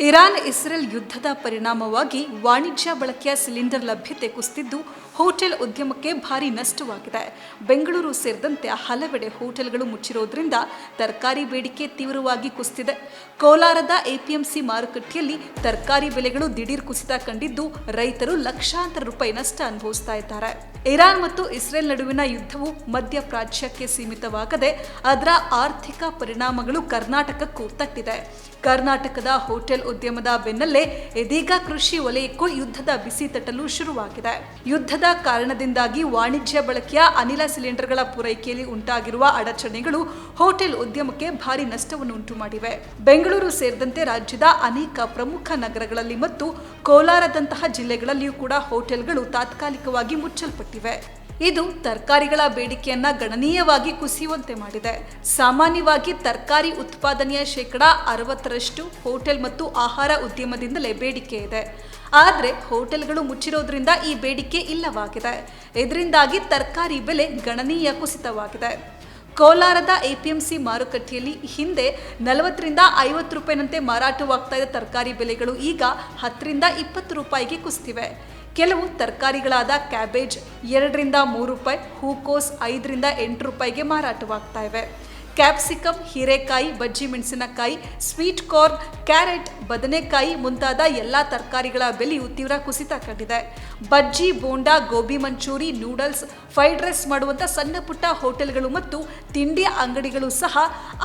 Iran Israel ಯುದ್ಧದ ಪರಿಣಾಮವಾಗಿ ವಾಣಿಜ್ಯ ಬಳಕೆಯ ಸಿಲಿಂಡರ್ ಲಭ್ಯತೆ ಕುಸಿದಿದ್ದು ಹೋಟೆಲ್ ಉದ್ಯಮಕ್ಕೆ ಭಾರಿ ನಷ್ಟವಾಗಿದೆ. ಬೆಂಗಳೂರು ಸೇರಿದಂತೆ ಹಲವೆಡೆ ಹೋಟೆಲ್ಗಳು ಮುಚ್ಚಿರೋದ್ರಿಂದ ತರಕಾರಿ ಬೇಡಿಕೆ ತೀವ್ರವಾಗಿ ಕುಸಿದಿದೆ. ಕೋಲಾರದ ಎಪಿಎಂಸಿ ಮಾರುಕಟ್ಟೆಯಲ್ಲಿ ತರಕಾರಿ ಬೆಲೆಗಳು ದಿಢೀರ್ ಕುಸಿತ ಕಂಡಿದ್ದು ರೈತರು ಲಕ್ಷಾಂತರ ರೂಪಾಯಿ ನಷ್ಟ ಅನುಭವಿಸ್ತಾ ಇದ್ದಾರೆ. ಇರಾನ್ ಮತ್ತು ಇಸ್ರೇಲ್ ನಡುವಿನ ಯುದ್ಧವು ಮಧ್ಯಪ್ರಾಚ್ಯಕ್ಕೆ ಸೀಮಿತವಾಗದೆ ಅದರ ಆರ್ಥಿಕ ಪರಿಣಾಮಗಳು ಕರ್ನಾಟಕಕ್ಕೂ ತಟ್ಟಿದೆ. ಕರ್ನಾಟಕದ ಹೋಟೆಲ್ ಉದ್ಯಮದ ಬೆನ್ನಲ್ಲೇ ಇದೀಗ ಕೃಷಿ ವಲಯಕ್ಕೂ ಯುದ್ಧದ ಬಿಸಿ ತಟ್ಟಲು ಶುರುವಾಗಿದೆ. ಯುದ್ಧದ ಕಾರಣದಿಂದಾಗಿ ವಾಣಿಜ್ಯ ಬಳಕೆಯ ಅನಿಲ ಸಿಲಿಂಡರ್ಗಳ ಪೂರೈಕೆಯಲ್ಲಿ ಉಂಟಾಗಿರುವ ಅಡಚಣೆಗಳು ಹೋಟೆಲ್ ಉದ್ಯಮಕ್ಕೆ ಭಾರಿ ನಷ್ಟವನ್ನು ಉಂಟು ಮಾಡಿವೆ. ಬೆಂಗಳೂರು ಸೇರಿದಂತೆ ರಾಜ್ಯದ ಅನೇಕ ಪ್ರಮುಖ ನಗರಗಳಲ್ಲಿ ಮತ್ತು ಕೋಲಾರದಂತಹ ಜಿಲ್ಲೆಗಳಲ್ಲಿಯೂ ಕೂಡ ಹೋಟೆಲ್ಗಳು ತಾತ್ಕಾಲಿಕವಾಗಿ ಮುಚ್ಚಲ್ಪಟ್ಟಿವೆ. ಇದು ತರಕಾರಿಗಳ ಬೇಡಿಕೆಯನ್ನ ಗಣನೀಯವಾಗಿ ಕುಸಿಯುವಂತೆ ಮಾಡಿದೆ. ಸಾಮಾನ್ಯವಾಗಿ ತರಕಾರಿ ಉತ್ಪಾದನೆಯ 60% ಹೋಟೆಲ್ ಮತ್ತು ಆಹಾರ ಉದ್ಯಮದಿಂದಲೇ ಬೇಡಿಕೆ ಇದೆ. ಆದರೆ ಹೋಟೆಲ್ಗಳು ಮುಚ್ಚಿರೋದ್ರಿಂದ ಈ ಬೇಡಿಕೆ ಇಲ್ಲವಾಗಿದೆ. ಇದರಿಂದಾಗಿ ತರಕಾರಿ ಬೆಲೆ ಗಣನೀಯ ಕುಸಿತವಾಗಿದೆ. ಕೋಲಾರದ ಎಪಿಎಂಸಿ ಮಾರುಕಟ್ಟೆಯಲ್ಲಿ ಹಿಂದೆ 40ರಿಂದ 50 ರೂಪಾಯಿನಂತೆ ಮಾರಾಟವಾಗ್ತಾ ಇದ್ದ ತರಕಾರಿ ಬೆಲೆಗಳು ಈಗ 10ರಿಂದ 20 ರೂಪಾಯಿಗೆ ಕುಸಿತಿವೆ. ಕೆಲವು ತರಕಾರಿಗಳಾದ ಕ್ಯಾಬೇಜ್ 2ರಿಂದ 3 ರೂಪಾಯಿ, ಹೂಕೋಸ್ 5ರಿಂದ 8 ರೂಪಾಯಿಗೆ ಮಾರಾಟವಾಗ್ತಾ ಇವೆ. ಕ್ಯಾಪ್ಸಿಕಮ್, ಹೀರೆಕಾಯಿ, ಬಜ್ಜಿ ಮೆಣಸಿನಕಾಯಿ, ಸ್ವೀಟ್ ಕಾರ್ನ್, ಕ್ಯಾರೆಟ್, ಬದನೆಕಾಯಿ ಮುಂತಾದ ಎಲ್ಲ ತರಕಾರಿಗಳ ಬೆಲೆಯು ತೀವ್ರ ಕುಸಿತ ಕಂಡಿದೆ. Bajji, bonda, gobi manchuri, noodles, fried rice ಮಾಡುವಂಥ ಸಣ್ಣ ಪುಟ್ಟ ಹೋಟೆಲ್ಗಳು ಮತ್ತು ತಿಂಡಿ ಅಂಗಡಿಗಳು ಸಹ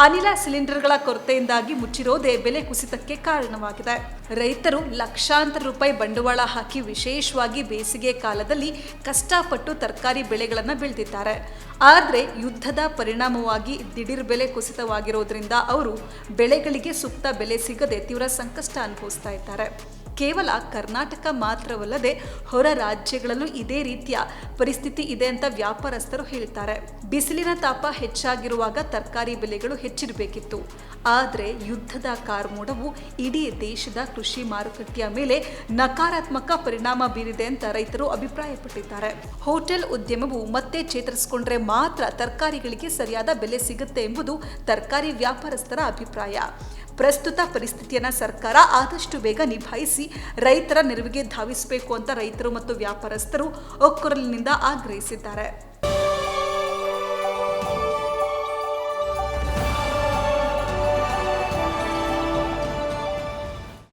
ಅನಿಲ ಸಿಲಿಂಡರ್ಗಳ ಕೊರತೆಯಿಂದಾಗಿ ಮುಚ್ಚಿರೋದೇ ಬೆಲೆ ಕುಸಿತಕ್ಕೆ ಕಾರಣವಾಗಿದೆ. ರೈತರು ಲಕ್ಷಾಂತರ ರೂಪಾಯಿ ಬಂಡವಾಳ ಹಾಕಿ ವಿಶೇಷವಾಗಿ ಬೇಸಿಗೆ ಕಾಲದಲ್ಲಿ ಕಷ್ಟಪಟ್ಟು ತರಕಾರಿ ಬೆಳೆಗಳನ್ನು ಬೆಳೆದಿದ್ದಾರೆ. ಆದರೆ ಯುದ್ಧದ ಪರಿಣಾಮವಾಗಿ ದಿಢೀರ್ ಬೆಲೆ ಕುಸಿತವಾಗಿರೋದ್ರಿಂದ ಅವರು ಬೆಳೆಗಳಿಗೆ ಸೂಕ್ತ ಬೆಲೆ ಸಿಗದೆ ತೀವ್ರ ಸಂಕಷ್ಟ ಅನುಭವಿಸ್ತಾ ಇದ್ದಾರೆ. ಕೇವಲ ಕರ್ನಾಟಕ ಮಾತ್ರವಲ್ಲದೆ ಹೊರ ರಾಜ್ಯಗಳಲ್ಲೂ ಇದೇ ರೀತಿಯ ಪರಿಸ್ಥಿತಿ ಇದೆ ಅಂತ ವ್ಯಾಪಾರಸ್ಥರು ಹೇಳ್ತಾರೆ. ಬಿಸಿಲಿನ ತಾಪ ಹೆಚ್ಚಾಗಿರುವಾಗ ತರಕಾರಿ ಬೆಲೆಗಳು ಹೆಚ್ಚಿರಬೇಕಿತ್ತು. ಆದರೆ ಯುದ್ಧದ ಕಾರ್ಮೋಡವು ಇಡೀ ದೇಶದ ಕೃಷಿ ಮಾರುಕಟ್ಟೆಯ ಮೇಲೆ ನಕಾರಾತ್ಮಕ ಪರಿಣಾಮ ಬೀರಿದೆ ಅಂತ ರೈತರು ಅಭಿಪ್ರಾಯಪಟ್ಟಿದ್ದಾರೆ. ಹೋಟೆಲ್ ಉದ್ಯಮವು ಮತ್ತೆ ಚೇತರಿಸಿಕೊಂಡ್ರೆ ಮಾತ್ರ ತರಕಾರಿಗಳಿಗೆ ಸರಿಯಾದ ಬೆಲೆ ಸಿಗುತ್ತೆ ಎಂಬುದು ತರಕಾರಿ ವ್ಯಾಪಾರಸ್ಥರ ಅಭಿಪ್ರಾಯ. ಪ್ರಸ್ತುತ ಪರಿಸ್ಥಿತಿಯನ್ನು ಸರ್ಕಾರ ಆದಷ್ಟು ಬೇಗ ನಿಭಾಯಿಸಿ ರೈತರ ನೆರವಿಗೆ ಧಾವಿಸಬೇಕು ಅಂತ ರೈತರು ಮತ್ತು ವ್ಯಾಪಾರಸ್ಥರು ಒಕ್ಕೊರಲಿನಿಂದ ಆಗ್ರಹಿಸಿದ್ದಾರೆ.